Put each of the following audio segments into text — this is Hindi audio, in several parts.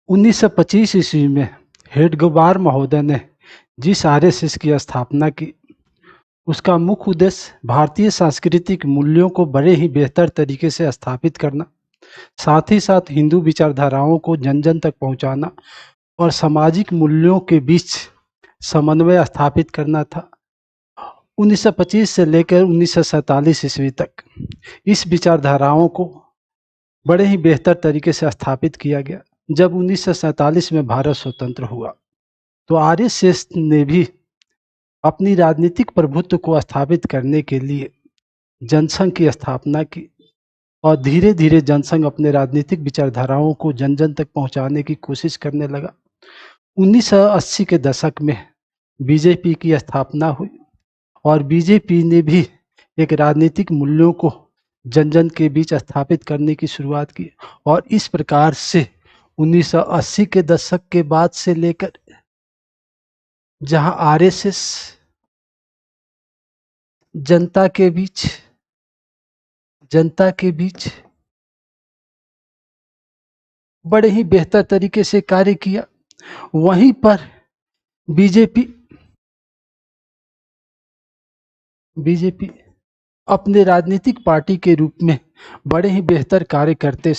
1925 ईस्वी में हेडगेवार महोदय ने जिस आरएसएस की स्थापना की, उसका मुख्य उद्देश्य भारतीय सांस्कृतिक मूल्यों को बड़े ही बेहतर तरीके से स्थापित करना, साथ ही साथ हिंदू विचारधाराओं को जन जन तक पहुंचाना और सामाजिक मूल्यों के बीच समन्वय स्थापित करना था। 1925 से लेकर 1947 ईस्वी तक इस विचारधाराओं को बड़े ही बेहतर तरीके से स्थापित किया गया। जब 1947 में भारत स्वतंत्र हुआ तो आरएसएस ने भी अपनी राजनीतिक प्रभुत्व को स्थापित करने के लिए जनसंघ की स्थापना की और धीरे धीरे जनसंघ अपने राजनीतिक विचारधाराओं को जन जन तक पहुंचाने की कोशिश करने लगा। 1980 के दशक में बीजेपी की स्थापना हुई और बीजेपी ने भी एक राजनीतिक मूल्यों को जन जन के बीच स्थापित करने की शुरुआत की और इस प्रकार से 1980 के दशक के बाद से लेकर जहां आरएसएस जनता के बीच बड़े ही बेहतर तरीके से कार्य किया, वहीं पर बीजेपी अपने राजनीतिक पार्टी के रूप में बड़े ही बेहतर कार्य करते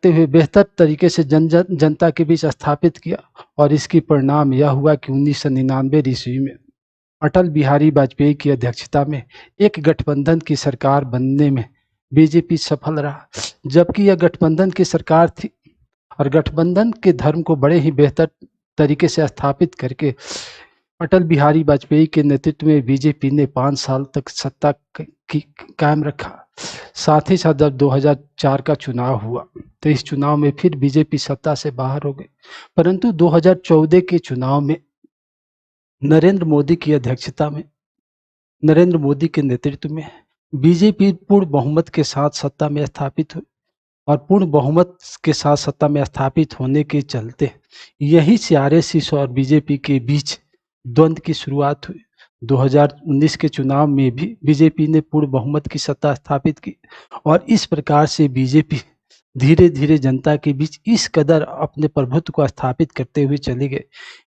हुए बेहतर तरीके से जनता के बीच स्थापित किया और इसकी परिणाम यह हुआ कि 1999 ईस्वी में अटल बिहारी वाजपेयी की अध्यक्षता में एक गठबंधन की सरकार बनने में बीजेपी सफल रहा। जबकि यह गठबंधन की सरकार थी और गठबंधन के धर्म को बड़े ही बेहतर तरीके से स्थापित करके अटल बिहारी वाजपेयी के नेतृत्व में बीजेपी ने 5 साल तक सत्ता की कायम रखा। साथ ही साथ जब 2004 का चुनाव हुआ तो इस चुनाव में फिर बीजेपी सत्ता से बाहर हो गई, परंतु 2014 के चुनाव में नरेंद्र मोदी की अध्यक्षता में, नरेंद्र मोदी के नेतृत्व में बीजेपी पूर्ण बहुमत के साथ सत्ता में स्थापित हुई और पूर्ण बहुमत के साथ सत्ता में स्थापित होने के चलते यही से आरएसएस और बीजेपी के बीच द्वंद्व की शुरुआत हुई। 2019 के चुनाव में भी बीजेपी ने पूर्ण बहुमत की सत्ता स्थापित की और इस प्रकार से बीजेपी धीरे धीरे जनता के बीच इस कदर अपने प्रभुत्व को स्थापित करते हुए चले गए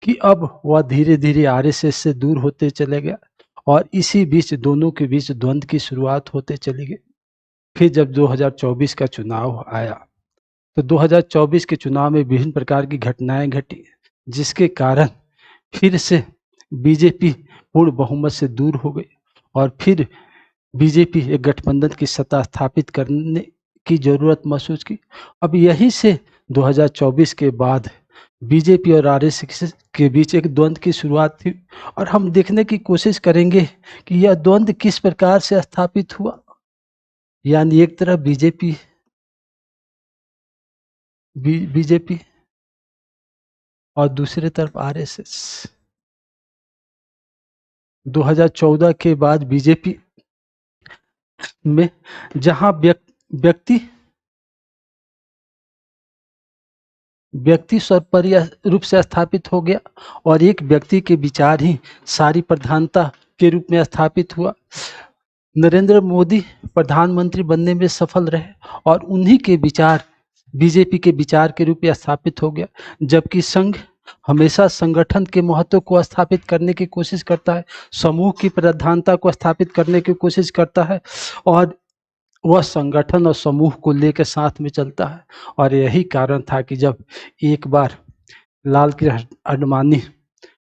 कि अब वह धीरे धीरे आरएसएस से दूर होते चले गया और इसी बीच दोनों के बीच द्वंद्व की शुरुआत होते चली गई। फिर जब 2024 का चुनाव आया तो 2024 के चुनाव में विभिन्न प्रकार की घटनाएं घटी, जिसके कारण फिर से बीजेपी पूर्ण बहुमत से दूर हो गई और फिर बीजेपी एक गठबंधन की सत्ता स्थापित करने की जरूरत महसूस की। अब यही से 2024 के बाद बीजेपी और आरएसएस के बीच एक द्वंद्व की शुरुआत थी और हम देखने की कोशिश करेंगे कि यह द्वंद्व किस प्रकार से स्थापित हुआ। यानी एक तरफ बीजेपी और दूसरी तरफ आरएसएस। 2014 के बाद बीजेपी में जहां व्यक्ति सर्वोपरि रूप से स्थापित हो गया और एक व्यक्ति के विचार ही सारी प्रधानता के रूप में स्थापित हुआ। नरेंद्र मोदी प्रधानमंत्री बनने में सफल रहे और उन्हीं के विचार बीजेपी के विचार के रूप में स्थापित हो गया, जबकि संघ हमेशा संगठन के महत्व को स्थापित करने की कोशिश करता है, समूह की प्रधानता को स्थापित करने की कोशिश करता है और वह संगठन और समूह को लेकर साथ में चलता है। और यही कारण था कि जब एक बार लाल कृष्ण आडवाणी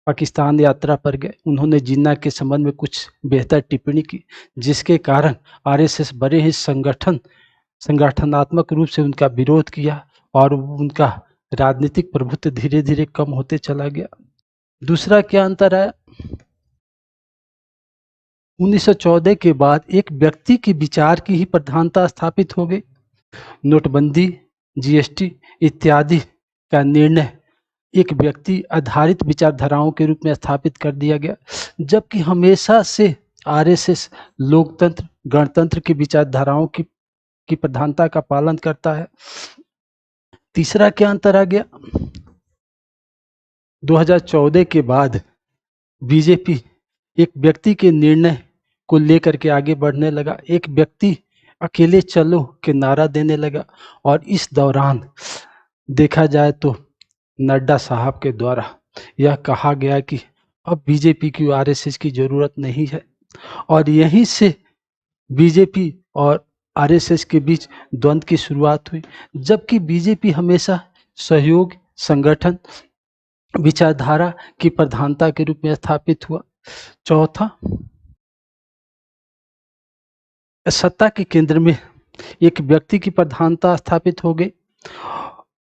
पाकिस्तान यात्रा पर गए, उन्होंने जिन्ना के संबंध में कुछ बेहतर टिप्पणी की, जिसके कारण आरएसएस बड़े ही संगठनात्मक रूप से उनका विरोध किया और उनका राजनीतिक प्रभुत्व धीरे धीरे कम होते चला गया। दूसरा क्या अंतर आया, 1914 के बाद एक व्यक्ति के विचार की ही प्रधानता स्थापित हो गई। नोटबंदी, जीएसटी इत्यादि का निर्णय एक व्यक्ति आधारित विचारधाराओं के रूप में स्थापित कर दिया गया, जबकि हमेशा से आरएसएस लोकतंत्र, गणतंत्र की विचारधाराओं की प्रधानता का पालन करता है। तीसरा क्या अंतर आ गया, 2014 के बाद बीजेपी एक व्यक्ति के निर्णय को लेकर के आगे बढ़ने लगा। एक व्यक्ति अकेले चलो के नारा देने लगा। और इस दौरान देखा जाए तो नड्डा साहब के द्वारा यह कहा गया कि अब बीजेपी की आरएसएस की जरूरत नहीं है, और यहीं से बीजेपी और आरएसएस के बीच द्वंद्व की शुरुआत हुई। जबकि बीजेपी हमेशा सहयोग, संगठन, विचारधारा की प्रधानता के रूप में स्थापित हुआ। चौथा, सत्ता के केंद्र में एक व्यक्ति की प्रधानता स्थापित हो गई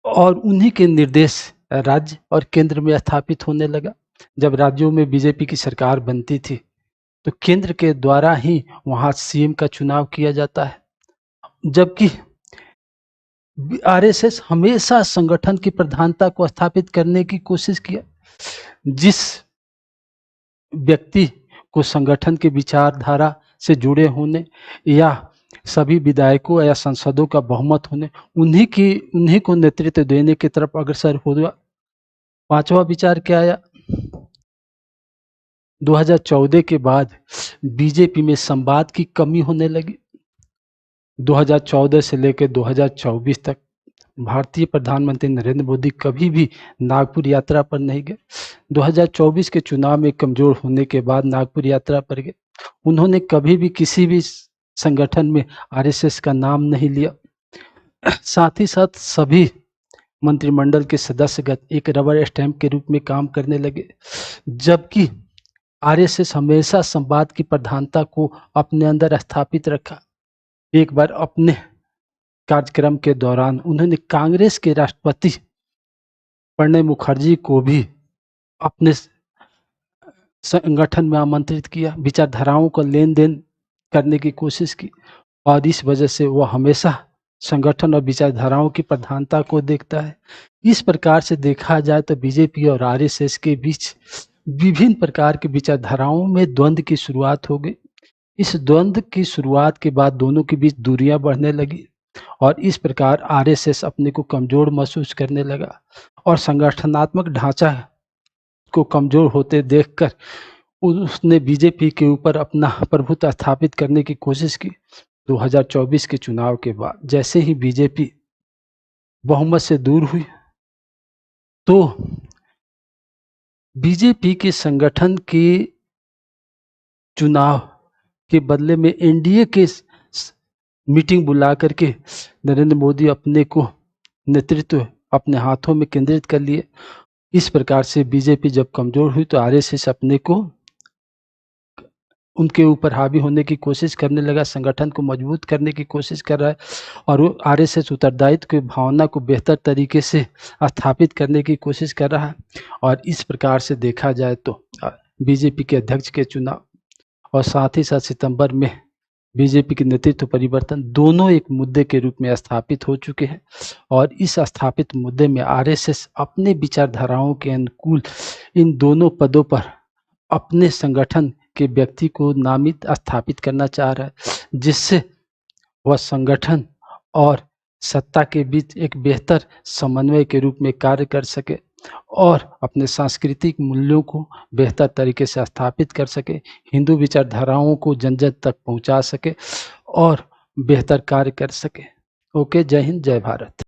और उन्हीं के निर्देश राज्य और केंद्र में स्थापित होने लगा। जब राज्यों में बीजेपी की सरकार बनती थी तो केंद्र के द्वारा ही वहां सीएम का चुनाव किया जाता है, जबकि आरएसएस हमेशा संगठन की प्रधानता को स्थापित करने की कोशिश किया। जिस व्यक्ति को संगठन के विचारधारा से जुड़े होने या सभी विधायकों या सांसदों का बहुमत होने, उन्हीं को नेतृत्व देने की तरफ अग्रसर हुआ। पांचवा विचार क्या आया? 2014 के बाद बीजेपी में संवाद की कमी होने लगी। 2014 से लेकर 2024 तक भारतीय प्रधानमंत्री नरेंद्र मोदी कभी भी नागपुर यात्रा पर नहीं गए। 2024 के चुनाव में कमजोर होने के बाद नागपुर यात्रा पर गए। उन्होंने कभी भी किसी भी संगठन में आरएसएस का नाम नहीं लिया। साथ ही साथ सभी मंत्रिमंडल के सदस्यगत एक रबर स्टैंप के रूप में काम करने लगे, जबकि आरएसएस हमेशा संवाद की प्रधानता को अपने अंदर स्थापित रखा। एक बार अपने कार्यक्रम के दौरान उन्होंने कांग्रेस के राष्ट्रपति प्रणब मुखर्जी को भी अपने संगठन में आमंत्रित किया, विचारधाराओं का लेन देन करने की कोशिश की, और इस वजह से वह हमेशा संगठन और विचारधाराओं की प्रधानता को देखता है। इस प्रकार से देखा जाए तो बीजेपी और आरएसएस के बीच विभिन्न प्रकार की विचारधाराओं में द्वंद्व की शुरुआत हो गई। इस द्वंद्व की शुरुआत के बाद दोनों के बीच दूरियां बढ़ने लगी और इस प्रकार आरएसएस अपने को कमजोर महसूस करने लगा और संगठनात्मक ढांचा को कमजोर होते देखकर उसने बीजेपी के ऊपर अपना प्रभुत्व स्थापित करने की कोशिश की। 2024 के चुनाव के बाद जैसे ही बीजेपी बहुमत से दूर हुई तो बीजेपी के संगठन के चुनाव के बदले में एनडीए के मीटिंग बुला करके नरेंद्र मोदी अपने को नेतृत्व अपने हाथों में केंद्रित कर लिए। इस प्रकार से बीजेपी जब कमजोर हुई तो आरएसएस अपने को उनके ऊपर हावी होने की कोशिश करने लगा, संगठन को मजबूत करने की कोशिश कर रहा है और आरएसएस उत्तरदायित्व की भावना को बेहतर तरीके से स्थापित करने की कोशिश कर रहा है। और इस प्रकार से देखा जाए तो बीजेपी के अध्यक्ष के चुनाव और साथ ही साथ सितंबर में बीजेपी के नेतृत्व परिवर्तन दोनों एक मुद्दे के रूप में स्थापित हो चुके हैं और इस स्थापित मुद्दे में आरएसएस अपने विचारधाराओं के अनुकूल इन दोनों पदों पर अपने संगठन के व्यक्ति को नामित स्थापित करना चाह रहा है, जिससे वह संगठन और सत्ता के बीच एक बेहतर समन्वय के रूप में कार्य कर सके और अपने सांस्कृतिक मूल्यों को बेहतर तरीके से स्थापित कर सके, हिंदू विचारधाराओं को जन जन तक पहुंचा सके और बेहतर कार्य कर सके। ओके, जय हिंद, जय भारत।